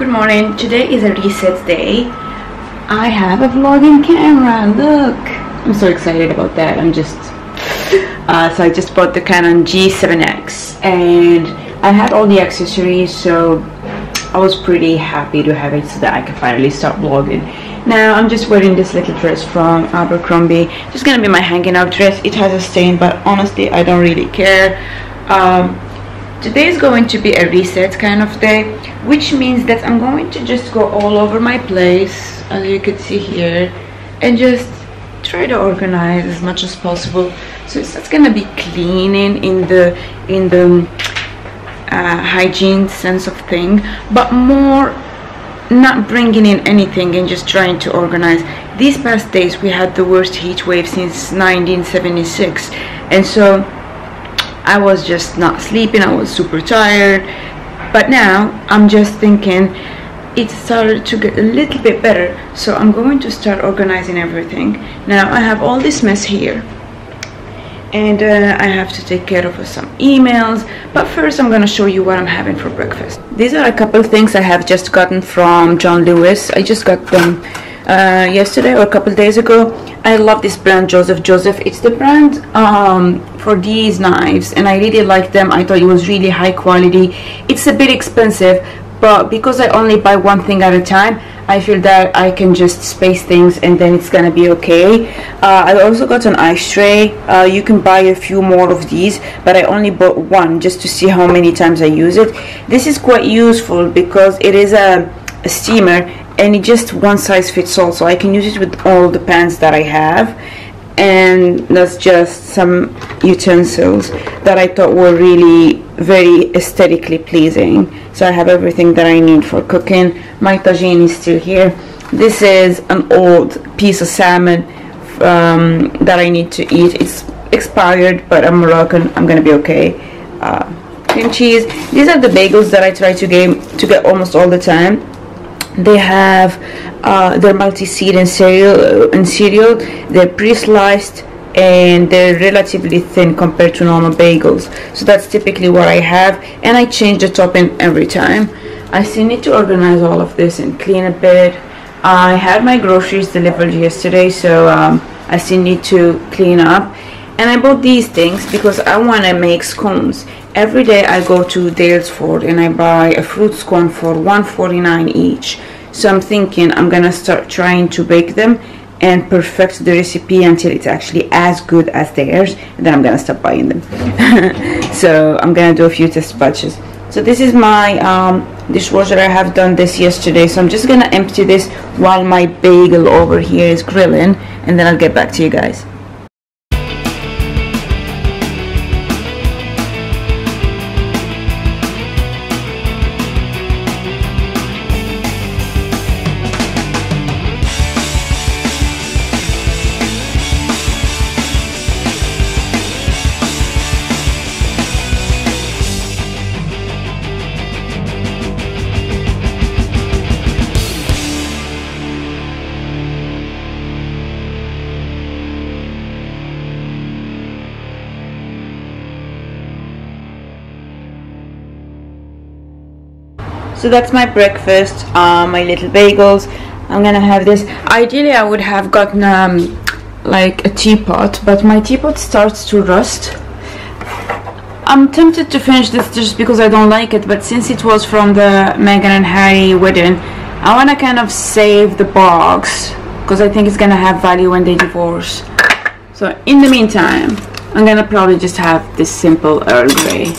Good morning. Today is a reset day. I have a vlogging camera. Look, I'm so excited about that. I'm just so I just bought the Canon G7X and I had all the accessories, so I was pretty happy to have it so that I could finally start vlogging. Now I'm just wearing this little dress from Abercrombie. Just gonna be my hanging out dress. It has a stain, but honestly I don't really care. Today is going to be a reset kind of day, which means that I'm going to just go all over my place, as you can see here, and just try to organize as much as possible. So it's not gonna be cleaning in the hygiene sense of thing, but more not bringing in anything and just trying to organize. These past days we had the worst heat wave since 1976, and so I was just not sleeping. I was super tired, but now I'm just thinking it started to get a little bit better, so I'm going to start organizing everything. Now I have all this mess here, and I have to take care of some emails, but first I'm going to show you what I'm having for breakfast. These are a couple things I have just gotten from John Lewis. I just got them yesterday or a couple days ago. I love this brand, Joseph. It's the brand for these knives, and I really like them. I thought it was really high quality. It's a bit expensive, but because I only buy one thing at a time, I feel that I can just space things and then it's gonna be okay. I also got an ice tray. You can buy a few more of these, but I only bought one just to see how many times I use it. This is quite useful because it is a steamer, and it just one size fits all, so I can use it with all the pans that I have. And that's just some utensils that I thought were really very aesthetically pleasing. So I have everything that I need for cooking. My tagine is still here. This is an old piece of salmon that I need to eat. It's expired, but I'm Moroccan, I'm gonna be okay. Cream cheese. These are the bagels that I try to get almost all the time. They have their multi-seed and cereal. They're pre-sliced and they're relatively thin compared to normal bagels. So that's typically what I have, and I change the topping every time. I still need to organize all of this and clean a bit. I had my groceries delivered yesterday, so I still need to clean up. And I bought these things because I want to make scones. Every day I go to Dalesford and I buy a fruit scone for $1.49 each. So I'm thinking I'm gonna start trying to bake them and perfect the recipe until it's actually as good as theirs, and then I'm gonna stop buying them. So I'm gonna do a few test batches. So this is my dishwasher. I have done this yesterday, so I'm just gonna empty this while my bagel over here is grilling, and then I'll get back to you guys. So that's my breakfast, my little bagels. I'm gonna have this. Ideally I would have gotten like a teapot, but my teapot starts to rust. I'm tempted to finish this just because I don't like it, but since it was from the Meghan and Harry wedding, I want to kind of save the box because I think it's gonna have value when they divorce. So in the meantime, I'm gonna probably just have this simple Earl Grey.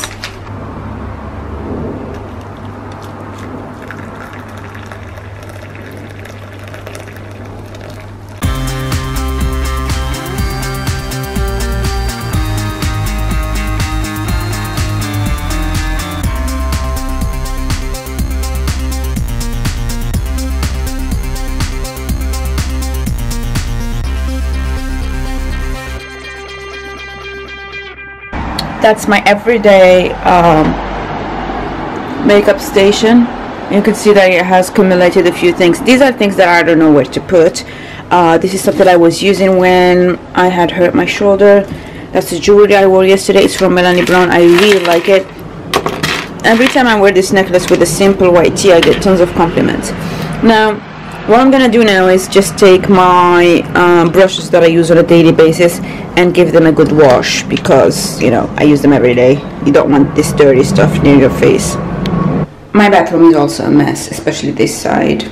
That's my everyday makeup station. You can see that it has accumulated a few things. These are things that I don't know where to put. This is stuff that I was using when I had hurt my shoulder. That's the jewelry I wore yesterday. It's from Melanie Brown. I really like it. every time I wear this necklace with a simple white tee, I get tons of compliments. Now, what I'm gonna do now is just take my brushes that I use on a daily basis and give them a good wash, because, you know, I use them every day. You don't want this dirty stuff near your face. My bathroom is also a mess, especially this side.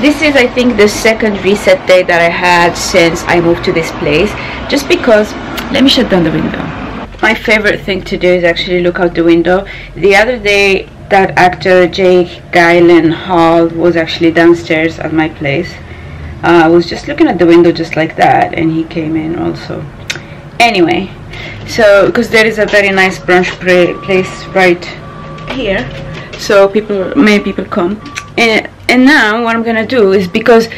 This is, I think, the second reset day that I had since I moved to this place, just because, let me shut down the window. My favorite thing to do is actually look out the window. The other day, that actor Jake Gyllenhaal was actually downstairs at my place. I was just looking at the window just like that, and he came in also. Anyway, so because there is a very nice brunch place right here, so many people come. And now what I'm gonna do is, because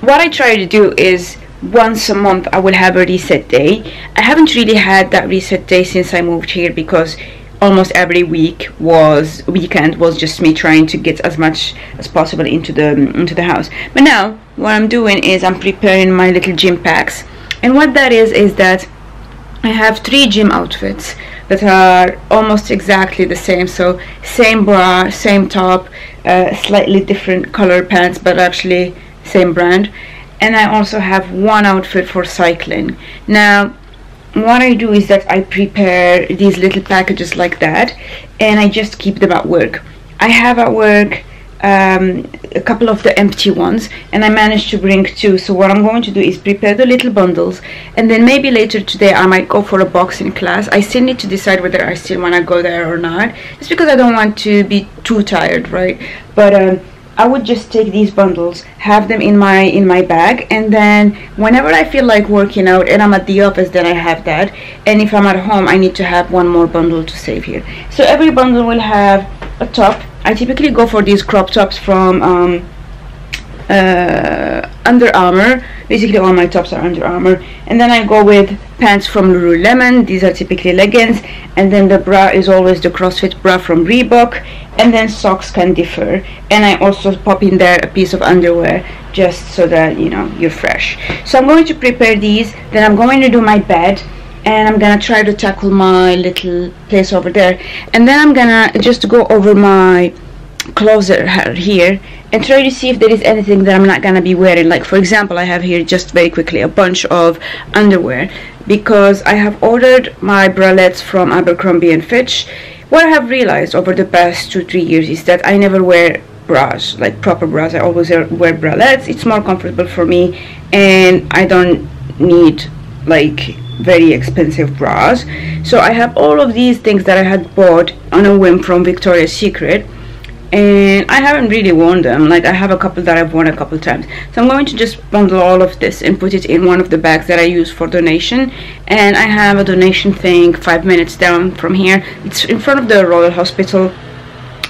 what I try to do is once a month I will have a reset day. I haven't really had that reset day since I moved here, because almost every weekend was just me trying to get as much as possible into the house. But now what I'm doing is I'm preparing my little gym packs, and what that is that I have 3 gym outfits that are almost exactly the same. So same bra, same top, slightly different color pants, but actually same brand. And I also have 1 outfit for cycling. Now what I do is that I prepare these little packages like that, and I just keep them at work. I have at work a couple of the empty ones, and I managed to bring 2. So what I'm going to do is prepare the little bundles, and then maybe later today I might go for a boxing class. I still need to decide whether I still want to go there or not, just because I don't want to be too tired, right? But I would just take these bundles, have them in my bag, and then whenever I feel like working out and I'm at the office, then I have that. And if I'm at home, I need to have 1 more bundle to save here. So every bundle will have a top. I typically go for these crop tops from Under Armour. Basically all my tops are Under Armour. And then I go with pants from Lululemon. These are typically leggings. And then the bra is always the CrossFit bra from Reebok. And then socks can differ. And I also pop in there a piece of underwear, just so that, you know, you're fresh. So I'm going to prepare these. Then I'm going to do my bed, and I'm gonna try to tackle my little place over there, and then I'm gonna just go over my closet here and try to see if there is anything that I'm not gonna be wearing. Like, for example, I have here, just very quickly, a bunch of underwear, because I have ordered my bralettes from Abercrombie and Fitch. What I have realized over the past 2-3 years is that I never wear bras, like proper bras. I always wear bralettes. It's more comfortable for me, and I don't need like very expensive bras. So I have all of these things that I had bought on a whim from Victoria's Secret, and I haven't really worn them. Like, I have a couple that I've worn a couple times. So I'm going to just bundle all of this and put it in one of the bags that I use for donation. And I have a donation thing 5 minutes down from here. It's in front of the Royal Hospital,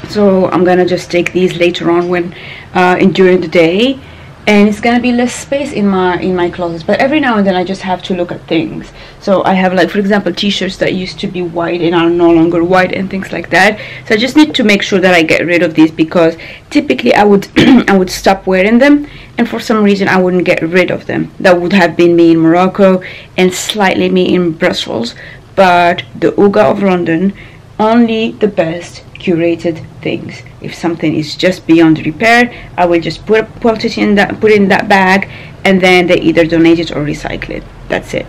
so I'm gonna just take these later on when during the day. And it's gonna be less space in my closets, but every now and then I just have to look at things. So I have, like, for example, t-shirts that used to be white and are no longer white and things like that. So I just need to make sure that I get rid of these, because typically I would I would stop wearing them, and for some reason I wouldn't get rid of them. That would have been me in Morocco and slightly me in Brussels, but the Uga of London, only the best curated things. If something is just beyond repair, I will just put it in that bag, and then they either donate it or recycle it. That's it.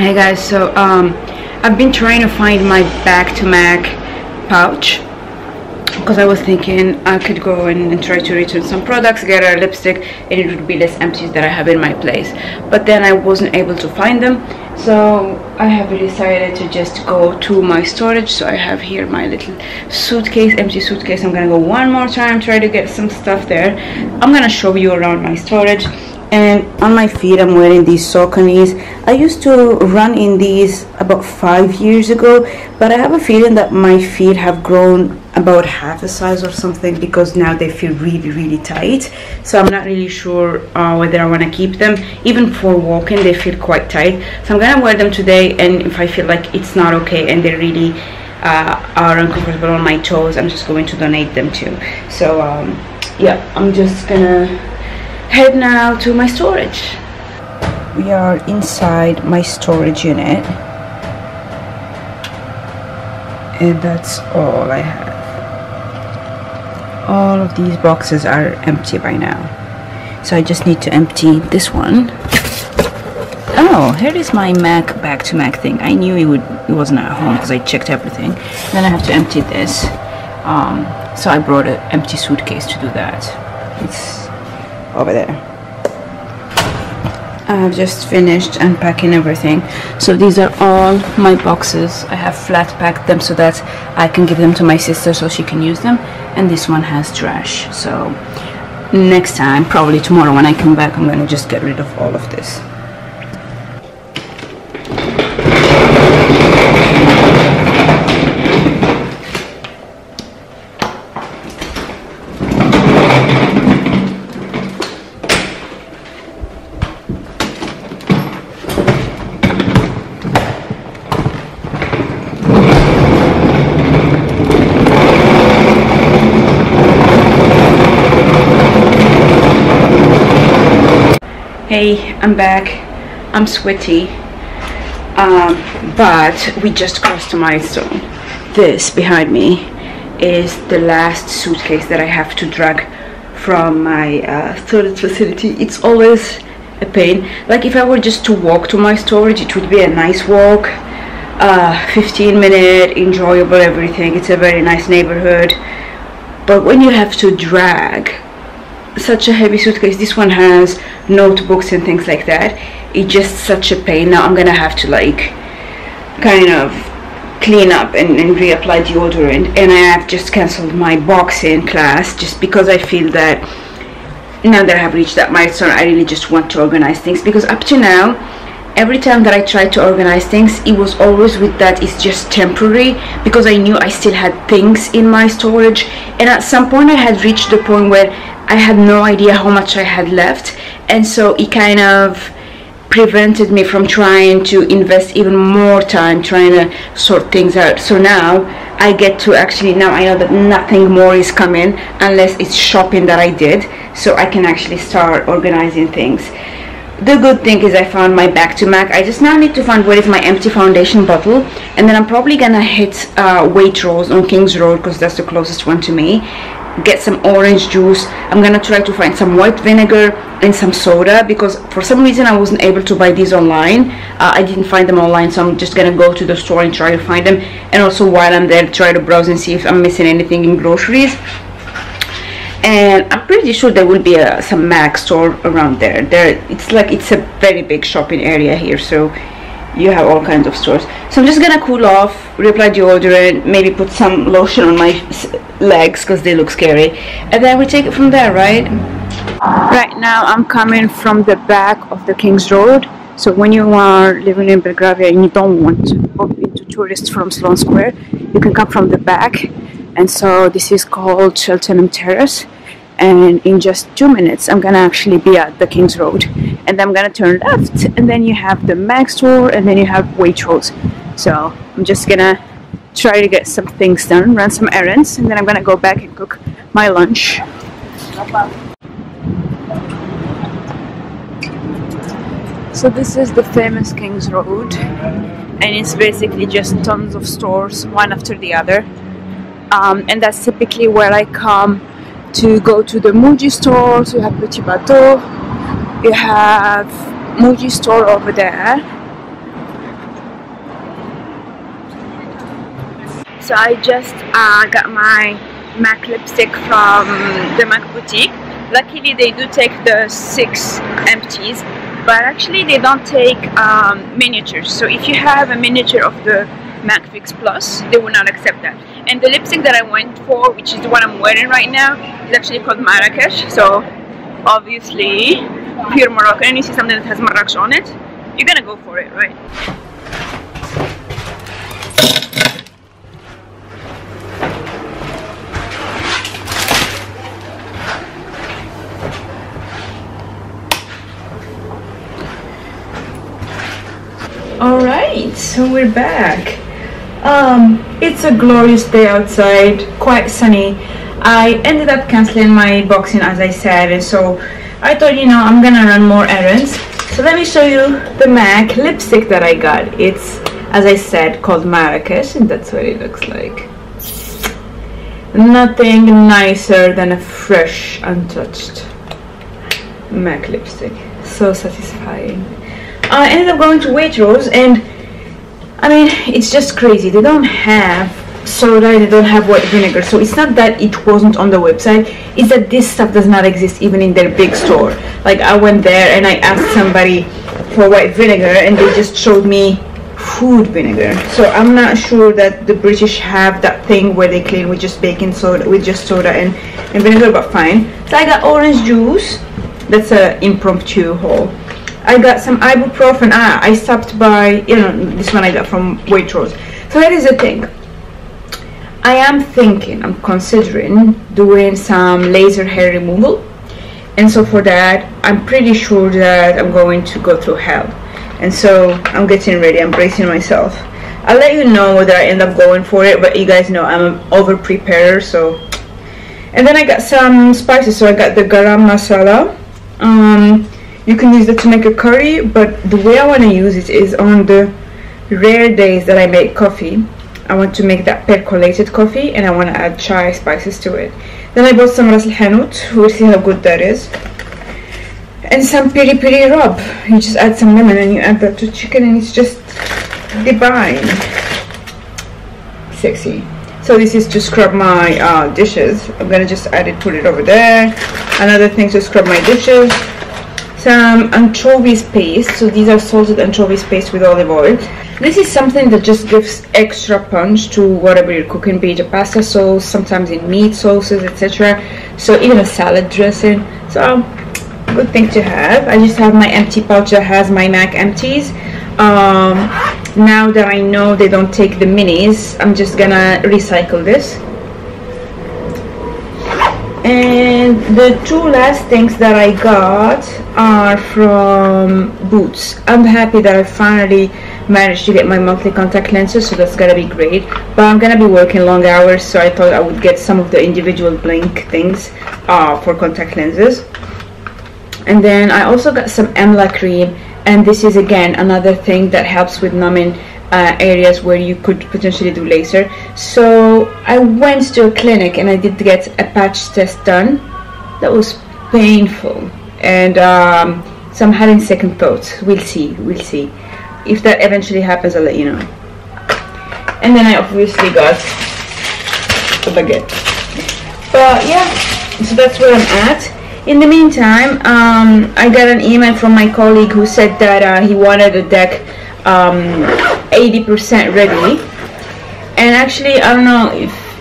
Hey guys, so I've been trying to find my back-to-Mac pouch because I was thinking I could go and try to return some products, get a lipstick, and it would be less empties that I have in my place. But then I wasn't able to find them, so I have decided to just go to my storage. So I have here my little suitcase, empty suitcase. I'm gonna go one more time, try to get some stuff there. I'm gonna show you around my storage. And on my feet I'm wearing these Sauconys. I used to run in these about 5 years ago, but I have a feeling that my feet have grown about half a size or something, because now they feel really tight. So I'm not really sure whether I want to keep them. Even for walking they feel quite tight, so I'm gonna wear them today, and if I feel like it's not okay and they really are uncomfortable on my toes, I'm just going to donate them too. So yeah, I'm just gonna head now to my storage. We are inside my storage unit, and that's all I have. All of these boxes are empty by now, so I just need to empty this one. Oh, here is my Mac back-to-Mac thing. I knew it wasn't at home because I checked everything. Then I have to empty this, so I brought an empty suitcase to do that. It's over there. I've just finished unpacking everything. So these are all my boxes. I have flat packed them so that I can give them to my sister so she can use them. And this one has trash. So next time, probably tomorrow when I come back, I'm gonna just get rid of all of this. Hey, I'm back. I'm sweaty, but we just crossed a milestone. This behind me is the last suitcase that I have to drag from my storage facility. It's always a pain. Like if I were just to walk to my storage, it would be a nice walk, 15-minute, enjoyable, everything. It's a very nice neighborhood. But when you have to drag such a heavy suitcase, this one has notebooks and things like that, it's just such a pain. Now I'm gonna have to like kind of clean up and reapply deodorant, and I have just cancelled my boxing class just because I feel that now that I have reached that milestone, I really just want to organize things. Because up to now, every time that I tried to organize things, it was always with that it's just temporary, because I knew I still had things in my storage, and at some point I had reached the point where I had no idea how much I had left, and so it kind of prevented me from trying to invest even more time trying to sort things out. So now I get to actually, now I know that nothing more is coming unless it's shopping that I did, so I can actually start organizing things. The good thing is I found my back-to-Mac. I just now need to find where is my empty foundation bottle, and then I'm probably gonna hit Waitrose on King's Road because that's the closest one to me. Get some orange juice. I'm gonna try to find some white vinegar and some soda, because for some reason I wasn't able to buy these online. I didn't find them online, so I'm just gonna go to the store and try to find them, and also while I'm there try to browse and see if I'm missing anything in groceries. And I'm pretty sure there will be some Mac store around there. It's a very big shopping area here, so you have all kinds of stores. So I'm just gonna cool off, reapply deodorant, maybe put some lotion on my legs because they look scary, and then we take it from there, right? Right now I'm coming from the back of the King's Road. So when you are living in Belgravia and you don't want to bump into tourists from Sloane Square, you can come from the back. And so this is called Cheltenham Terrace, and in just 2 minutes I'm gonna actually be at the King's Road, and then I'm gonna turn left, and then you have the Mac store, and then you have Waitrose. So I'm just gonna try to get some things done, run some errands, and then I'm gonna go back and cook my lunch. So this is the famous King's Road, and it's basically just tons of stores, one after the other. And that's typically where I come to go to the Muji store. So you have Petit Bateau, you have Muji store over there, so I just got my MAC lipstick from the MAC boutique. Luckily they do take the 6 empties, but actually they don't take miniatures. So if you have a miniature of the MAC Fix Plus, they will not accept that. And the lipstick that I went for, which is the one I'm wearing right now, is actually called Marrakesh. So obviously, if you're Moroccan and you see something that has Marrakesh on it, you're gonna go for it, right? Alright, so we're back. It's a glorious day outside, quite sunny. I ended up cancelling my boxing, as I said, and so I thought, you know, I'm gonna run more errands. So let me show you the MAC lipstick that I got. It's, as I said, called Marrakesh, and that's what it looks like. Nothing nicer than a fresh, untouched MAC lipstick. So satisfying. I ended up going to Waitrose, and I mean, it's just crazy. They don't have soda, they don't have white vinegar. So it's not that it wasn't on the website, it's that this stuff does not exist even in their big store. Like, I went there and I asked somebody for white vinegar and they just showed me food vinegar. So I'm not sure that the British have that thing where they clean with just baking soda, with just soda and vinegar, but fine. So I got orange juice. That's an impromptu haul. I got some ibuprofen. I stopped by, you know, this one I got from Waitrose. So that is the thing. I am thinking, I'm considering doing some laser hair removal. And so for that, I'm pretty sure that I'm going to go through hell. And so I'm getting ready, I'm bracing myself. I'll let you know whether I end up going for it, but you guys know I'm an over-preparer, so. And then I got some spices, so I got the garam masala. You can use that to make a curry, but the way I want to use it is on the rare days that I make coffee. I want to make that percolated coffee, and I want to add chai spices to it. Then I bought some ras al hanout. We'll see how good that is. And some piri piri rub. You just add some lemon and you add that to chicken, and it's just divine. Sexy. So this is to scrub my dishes. I'm gonna just add it, put it over there. Another thing to scrub my dishes. Some anchovies paste. So these are salted anchovies paste with olive oil. This is something that just gives extra punch to whatever you're cooking, be it a pasta sauce, sometimes in meat sauces, etc. So even a salad dressing. So good thing to have. I just have my empty pouch that has my MAC empties. Now that I know they don't take the minis, I'm just gonna recycle this. And the two last things that I got are from Boots. I'm happy that I finally managed to get my monthly contact lenses, so that's gonna be great. But I'm gonna be working long hours, so I thought I would get some of the individual blink things for contact lenses. And then I also got some Emla cream, and this is again another thing that helps with numbing areas where you could potentially do laser. So I went to a clinic and I did get a patch test done. That was painful, and so I'm having second thoughts. We'll see. If that eventually happens, I'll let you know. And then I obviously got a baguette. But yeah, so that's where I'm at. In the meantime, I got an email from my colleague who said that he wanted a deck 80% ready. And actually, I don't know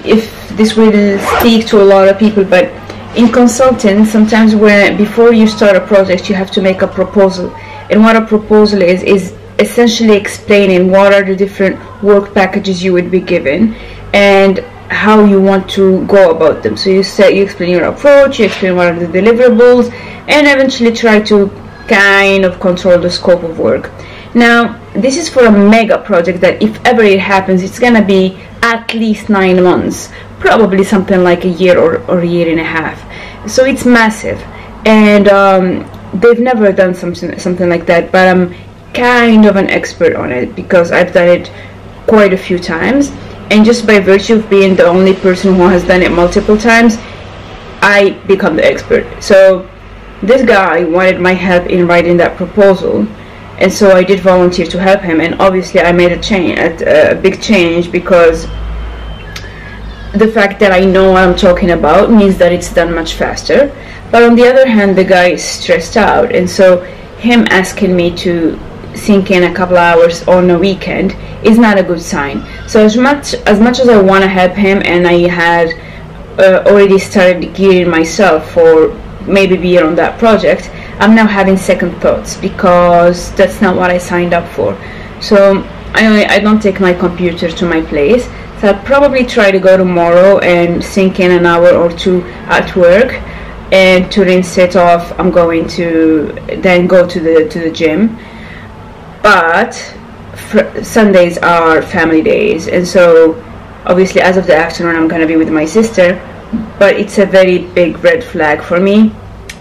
if this will speak to a lot of people, but in consulting, sometimes before you start a project, you have to make a proposal. And what a proposal is essentially explaining what are the different work packages you would be given and how you want to go about them. So you explain your approach, you explain what are the deliverables, and eventually try to kind of control the scope of work. Now, this is for a mega project that if ever it happens, it's gonna be at least 9 months, probably something like a year or a year and a half. So it's massive, and they've never done something like that, but I'm kind of an expert on it because I've done it quite a few times, and just by virtue of being the only person who has done it multiple times, I become the expert. So this guy wanted my help in writing that proposal, and so I did volunteer to help him. And obviously I made a big change, because the fact that I know what I'm talking about means that it's done much faster. But on the other hand, the guy is stressed out, and so him asking me to sink in a couple hours on a weekend is not a good sign. So as much as I want to help him, and I had already started gearing myself for maybe being on that project, I'm now having second thoughts because that's not what I signed up for. So I don't take my computer to my place, so I'll probably try to go tomorrow and sink in an hour or two at work, and to rinse it off I'm going to then go to the gym. But Sundays are family days, and so obviously as of the afternoon I'm gonna be with my sister, but it's a very big red flag for me,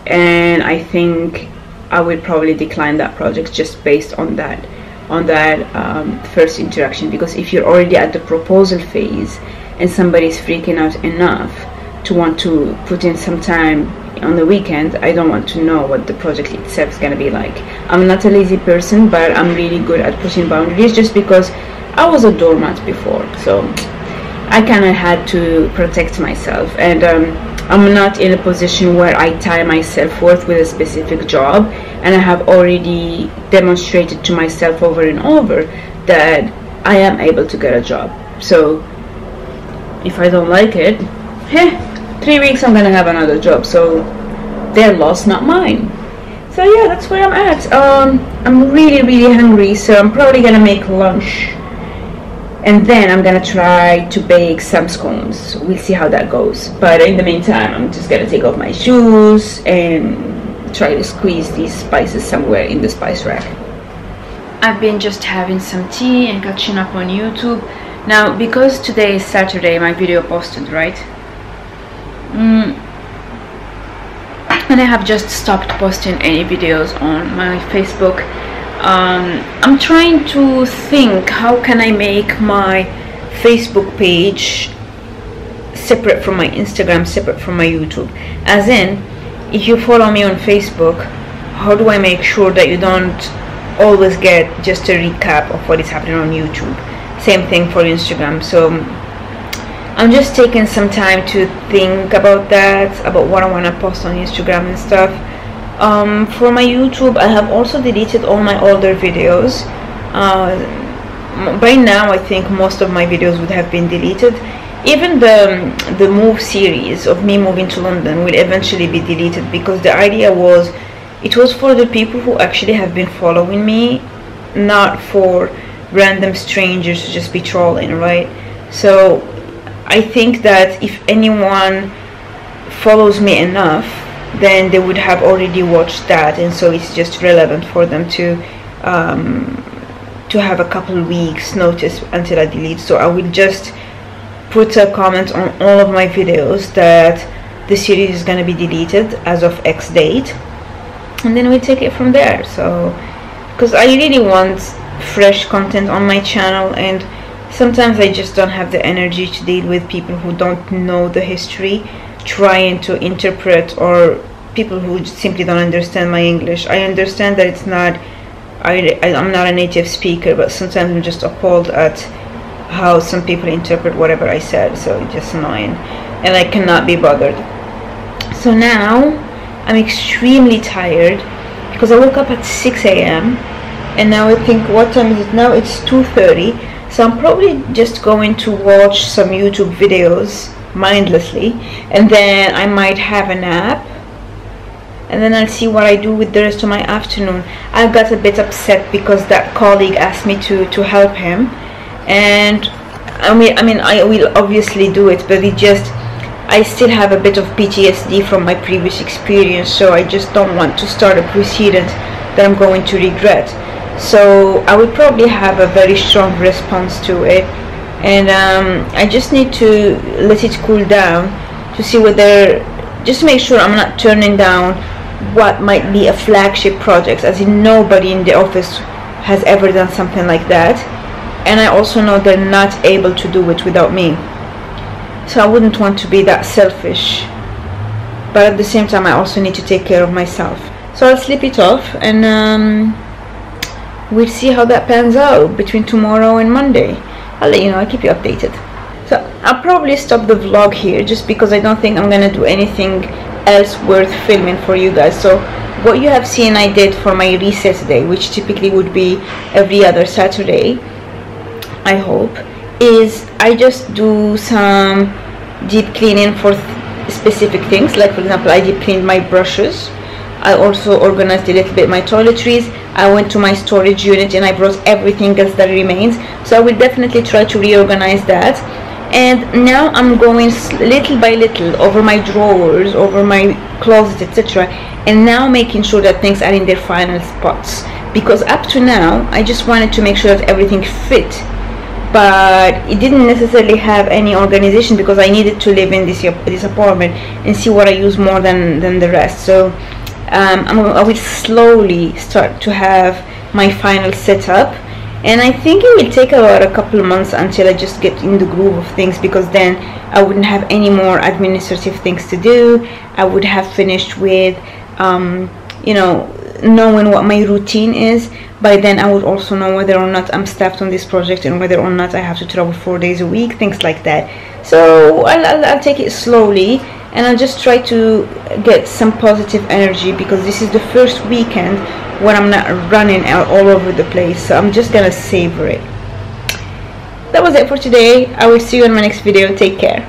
and I think I will probably decline that project just based on that first interaction. Because if you're already at the proposal phase and somebody's freaking out enough to want to put in some time on the weekend, I don't want to know what the project itself is going to be like. I'm not a lazy person, but I'm really good at pushing boundaries, just because I was a doormat before, so I kind of had to protect myself. And I'm not in a position where I tie myself worth with a specific job, and I have already demonstrated to myself over and over that I am able to get a job. So if I don't like it, 3 weeks I'm gonna have another job, so their loss, not mine. So yeah, that's where I'm at. I'm really hungry, so I'm probably gonna make lunch, and then I'm gonna try to bake some scones. We'll see how that goes, but in the meantime I'm just gonna take off my shoes and try to squeeze these spices somewhere in the spice rack. I've been just having some tea and catching up on YouTube. Now, because today is Saturday, my video posted, right? And I have just stopped posting any videos on my Facebook. I'm trying to think, how can I make my Facebook page separate from my Instagram, separate from my YouTube? As in, if you follow me on Facebook, how do I make sure that you don't always get just a recap of what is happening on YouTube? Same thing for Instagram. So I'm just taking some time to think about that, about what I want to post on Instagram and stuff. For my YouTube, I have also deleted all my older videos. By now I think most of my videos would have been deleted. Even the move series of me moving to London will eventually be deleted, because the idea was, it was for the people who actually have been following me, not for random strangers to just be trolling, right? So I think that if anyone follows me enough, then they would have already watched that, and so it's just relevant for them to have a couple weeks notice until I delete. So I will just put a comment on all of my videos that the series is going to be deleted as of X date, and then we take it from there. So because I really want fresh content on my channel, and sometimes I just don't have the energy to deal with people who don't know the history trying to interpret, or people who simply don't understand my English. I understand that it's not, I'm not a native speaker, but sometimes I'm just appalled at how some people interpret whatever I said. So it's just annoying, and I cannot be bothered. So now I'm extremely tired because I woke up at 6 a.m. and now I think, what time is it now? It's 2:30. So I'm probably just going to watch some YouTube videos mindlessly, and then I might have a nap, and then I'll see what I do with the rest of my afternoon. I got a bit upset because that colleague asked me to help him, and I mean I will obviously do it, but I still have a bit of PTSD from my previous experience, so I just don't want to start a precedent that I'm going to regret. So I will probably have a very strong response to it, and I just need to let it cool down to see whether, just to make sure I'm not turning down what might be a flagship project, as in nobody in the office has ever done something like that, and I also know they're not able to do it without me. So I wouldn't want to be that selfish, but at the same time I also need to take care of myself. So I'll sleep it off, and we'll see how that pans out between tomorrow and Monday. I'll let you know, I'll keep you updated. So I'll probably stop the vlog here just because I don't think I'm gonna do anything else worth filming for you guys. So what you have seen I did for my reset day, which typically would be every other Saturday, I hope, is I just do some deep cleaning for specific things. Like for example, I deep cleaned my brushes. I also organized a little bit my toiletries. I went to my storage unit and I brought everything else that remains. So I will definitely try to reorganize that. And now I'm going little by little over my drawers, over my closet, etc., and now making sure that things are in their final spots, because up to now I just wanted to make sure that everything fit, but it didn't necessarily have any organization because I needed to live in this apartment and see what I use more than the rest. So I will slowly start to have my final setup, and I think it will take about a couple of months until I just get in the groove of things, because then I wouldn't have any more administrative things to do. I would have finished with you know, knowing what my routine is. By then I would also know whether or not I'm staffed on this project and whether or not I have to travel 4 days a week, things like that. So I'll take it slowly, and I'll just try to get some positive energy, because this is the first weekend when I'm not running out all over the place. So I'm just gonna savor it. That was it for today. I will see you in my next video. Take care.